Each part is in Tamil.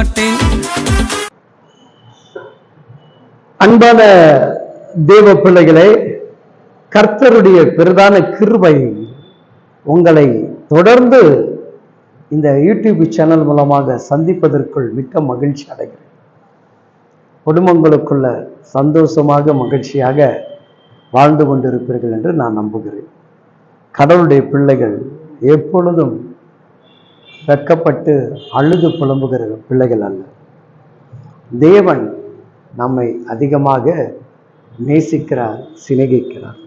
மாட்டேன். அன்பான தேவ பிள்ளைகளே, கர்த்தருடைய பிரதான கிருபை உங்களை தொடர்ந்து இந்த யூடியூப் சேனல் மூலமாக சந்திப்பதற்குள் மிக்க மகிழ்ச்சி அடைகிறேன். குடும்பங்களுக்குள்ள சந்தோஷமாக மகிழ்ச்சியாக வாழ்ந்து கொண்டிருப்பீர்கள் என்று நான் நம்புகிறேன். கடவுளுடைய பிள்ளைகள் எப்பொழுதும் வெட்கப்பட்டு அழுது புலம்புகிற பிள்ளைகள் அல்ல. தேவன் நம்மை அதிகமாக நேசிக்கிறார், சிநேகிக்கிறார்.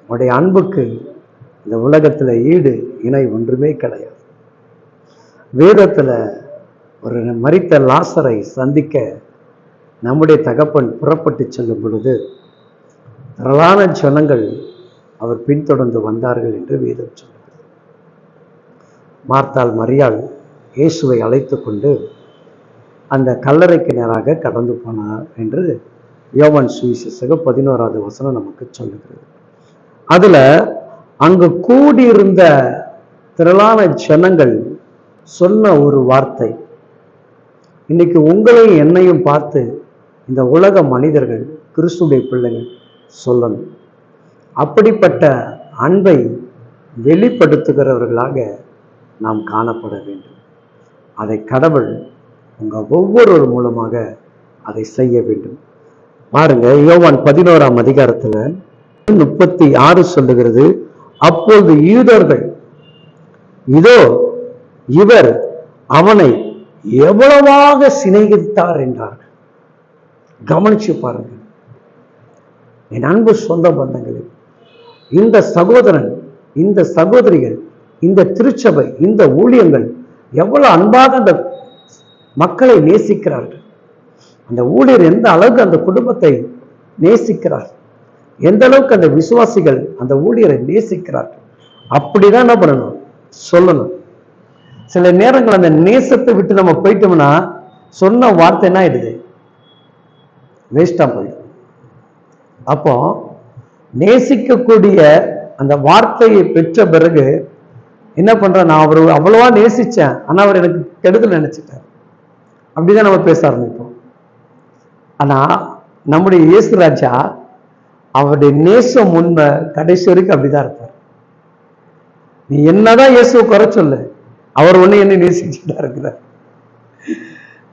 அவருடைய அன்புக்கு இந்த உலகத்தில் ஈடு இணை ஒன்றுமே கிடையாது. வேதத்தில் ஒரு மரித்த லாசரை சந்திக்க நம்முடைய தகப்பன் புறப்பட்டு செல்லும் பொழுது திரளான ஜனங்கள் அவர் பின்தொடர்ந்து வந்தார்கள் என்று வேதம் சொல்கிறது. மார்த்தாள் மரியாள் இயேசுவை அழைத்து கொண்டு அந்த கல்லறைக்கு நேராக கடந்து போனார் என்று யோவான் சுவிசேஷம் 11வது வசனம் நமக்கு சொல்லுகிறது. அதுல அங்கு கூடியிருந்த திரளான ஜனங்கள் சொன்ன ஒரு வார்த்தை, இன்னைக்கு உங்களையும் என்னையும் பார்த்து இந்த உலக மனிதர்கள், கிறிஸ்துடைய பிள்ளைகள் சொல்லணும். அப்படிப்பட்ட அன்பை வெளிப்படுத்துகிறவர்களாக நாம் காணப்பட வேண்டும். அதை கடவுள் உங்க ஒவ்வொருவர் மூலமாக அதை செய்ய வேண்டும். பாருங்க, யோவான் 11ஆம் அதிகாரத்துல 36 சொல்லுகிறது, அப்பொழுது யூதர்கள் இதோ இவர் அவனை எவ்வளவாக சிநேகித்தார் என்றார்கள். கவனிச்சு பாருங்க என் அன்பு சொந்த பந்தங்களே, இந்த சகோதரன், இந்த சகோதரிகள், இந்த திருச்சபை, இந்த ஊழியங்கள் எவ்வளவு அன்பாக அந்த மக்களை நேசிக்கிறார்கள். அந்த ஊழியர் எந்த அளவுக்கு அந்த குடும்பத்தை நேசிக்கிறார், எந்த அளவுக்கு அந்த விசுவாசிகள் அந்த ஊழியரை நேசிக்கிறார்கள். அப்படிதான் என்ன பண்ணணும், சொல்லணும். சில நேரங்கள் அந்த நேசத்தை விட்டு நம்ம போயிட்டோம்னா சொன்ன வார்த்தை என்ன ஆயிடுது, வேஸ்டா போயிடும். அப்போ நேசிக்கக்கூடிய அந்த வார்த்தையை பெற்ற பிறகு என்ன பண்றேன், நான் அவரை அவ்வளவா நேசிச்சேன், ஆனா அவர் எனக்கு கெடுதல் நினைச்சிட்டார், அப்படிதான் நம்ம பேச ஆரம்பிப்போம். ஆனா நம்முடைய இயேசு ராஜா அவருடைய நேசம் உண்மை கடைசி வரைக்கும் அப்படிதான் இருப்பார். நீ என்னதான் இயேசுவை குறை சொல்லு, அவர் ஒண்ணு என்ன நேசிச்சுட்டா இருக்கிறார்.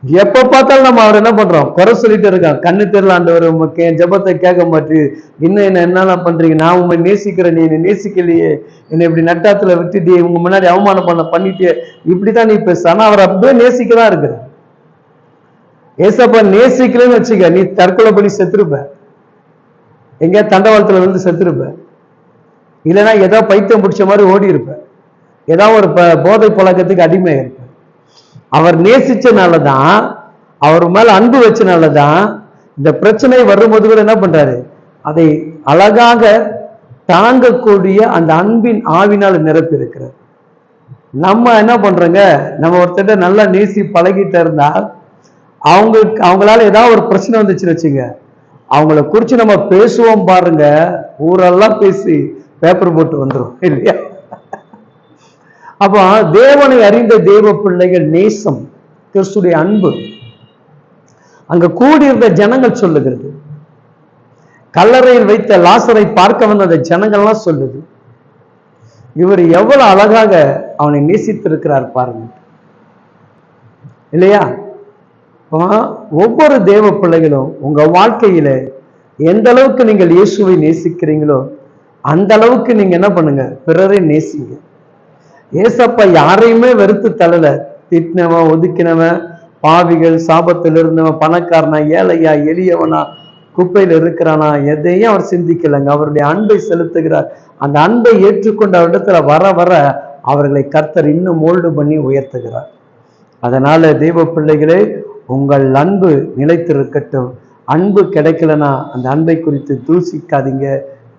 எப்ப பார்த்தாலும் நம்ம அவர் என்ன பண்றோம், குறை சொல்லிட்டு இருக்கோம். கண்ணு தெரியல ஆண்டவர், உமக்கு என் ஜெபத்தை கேட்க மாட்டு, இன்னும் என்னெல்லாம் பண்றீங்க, நான் உண்மை நேசிக்கிறேன், நீ என்னை நேசிக்கலையே, என்னை இப்படி நட்டாத்துல விட்டுட்டு உங்க முன்னாடி அவமானம் பண்ணிட்டு, இப்படிதான் நீ பேச. ஆனா அவர் அப்படியே நேசிக்கதான் இருக்கிற. ஏசப்பா நேசிக்கலன்னு வச்சுக்க, நீ தற்கொலை பண்ணி செத்துருப்ப, எங்க தண்டவாளத்துல விழுந்து செத்துருப்ப, இல்லைன்னா ஏதோ பைத்தியம் பிடிச்ச மாதிரி ஓடி இருப்ப, ஏதாவது ஒரு போதை பழக்கத்துக்கு அடிமை இருப்ப. அவர் நேசிச்சனாலதான், அவர் மேல அன்பு வச்சனாலதான் இந்த பிரச்சனை வரும்போது கூட என்ன பண்றாரு, அதை அழகாக தாங்கக்கூடிய அந்த அன்பின் ஆவினால் நிரப்பி இருக்கிறார். நம்ம என்ன பண்றோங்க, நம்ம ஒருத்தட்ட நல்லா நேசி பழகிட்டு இருந்தா அவங்களால ஏதாவது ஒரு பிரச்சனை வந்துச்சுன்னு வச்சுங்க, அவங்கள குறிச்சு நம்ம பேசுவோம் பாருங்க, ஊரெல்லாம் பேசி பேப்பர் போட்டு வந்துடும் இல்லையா. அப்போ தேவனை அறிந்த தேவ பிள்ளைகள் நேசம், கிறிஸ்துடைய அன்பு அங்க கூடியிருந்த ஜனங்கள் சொல்லுகிறது. கல்லறையில் வைத்த லாசரை பார்க்க வந்த அந்த ஜனங்கள்லாம் சொல்லுது, இவர் எவ்வளவு அழகாக அவனை நேசித்திருக்கிறார் பாருங்க இல்லையா. ஒவ்வொரு தேவ பிள்ளைகளும் உங்க வாழ்க்கையில எந்த அளவுக்கு நீங்கள் இயேசுவை நேசிக்கிறீங்களோ அந்த அளவுக்கு நீங்க என்ன பண்ணுங்க, பிறரை நேசிங்க. ஏசப்பா யாரையுமே வெறுத்து தள்ளல. திட்டினவன், ஒதுக்கினவன், பாவிகள், சாபத்தில் இருந்தவன், பணக்காரனா, ஏழையா, எளியவனா, குப்பையில் இருக்கிறானா, எதையும் அவர் சிந்திக்கலைங்க. அவருடைய அன்பை செலுத்துகிறார். அந்த அன்பை ஏற்றுக்கொண்ட இடத்துல வர வர அவர்களை கர்த்தர் இன்னும் மோல்டு பண்ணி உயர்த்துகிறார். அதனால தேவ பிள்ளைகளே, உங்கள் அன்பு நிலைத்திருக்கட்டும். அன்பு கிடைக்கலன்னா அந்த அன்பை குறித்து தூசிக்காதீங்க,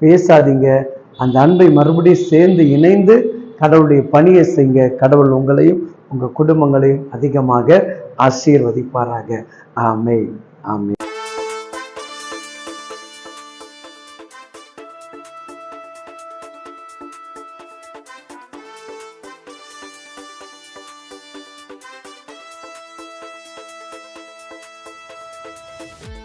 பேசாதீங்க. அந்த அன்பை மறுபடியும் சேர்ந்து இணைந்து கடவுளுடைய பணியை செய்ய. கடவுள் உங்களையும் உங்க குடும்பங்களையும் அதிகமாக ஆசீர்வதிப்பாராக. ஆமென், ஆமென். you.